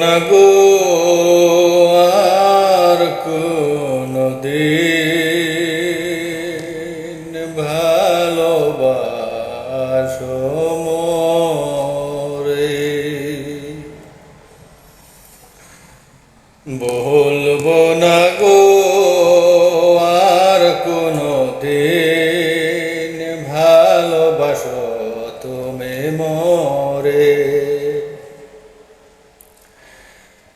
না গো আর কোনদিন ভালোবাসো মোরে। বলবো না গো আর কোনদিন ভালোবাসো তুমি মোরে।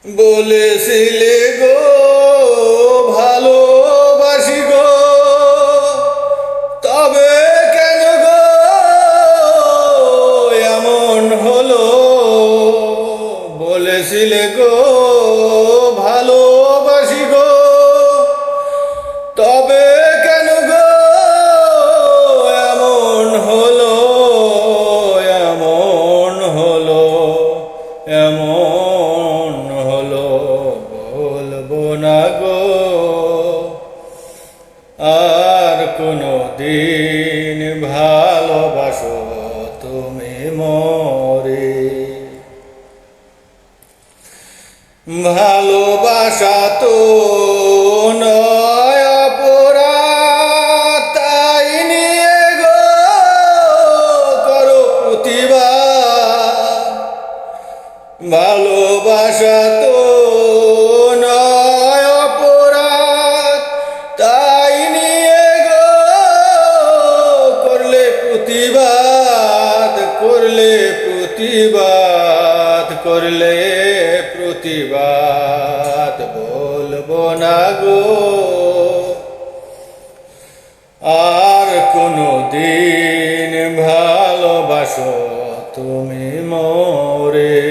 বলেছিলে গো ভালোবাসি গো, তবে কেন গো এমন হলো। বলেছিলে গো ভালোবাসি গো, তবে কেন গো এমন হলো, এমন হলো, এমন হলো। বলবো না গো আর কোনদিন ভালোবাসো তুমি মোরে। ভালোবাসা তো নয় অপরাধ, তাই নিয়ে গো করো প্রতিবাদ। ভালোবাসা তো নয় অপরাধ, তাই নিয়ে গো করলে প্রতিবাদ, করলে প্রতিবাদ, করলে প্রতিবাদ। বলবো না গো আর কোনদিন ভালোবাসো তুমি মোরে।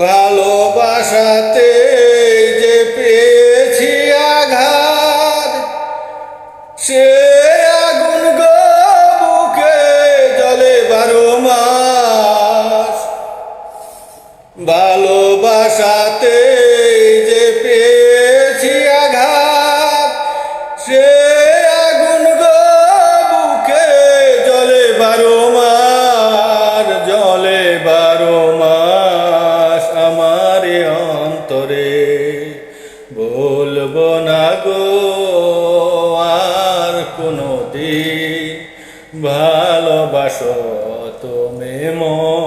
ভালোবাসাতে যে পেয়েছি আঘাত, সে আগুন গো বুকে জ্বলে 12 মাস। ভালোবাসাতে যে পেয়েছি আঘাত, সে আগুন গো বুকে জ্বলে 12 মাস, জ্বলে 12 মাস আমার অন্তরে। বলবো না গো আর কোনদিন ভালোবাসো তুমি মোরে।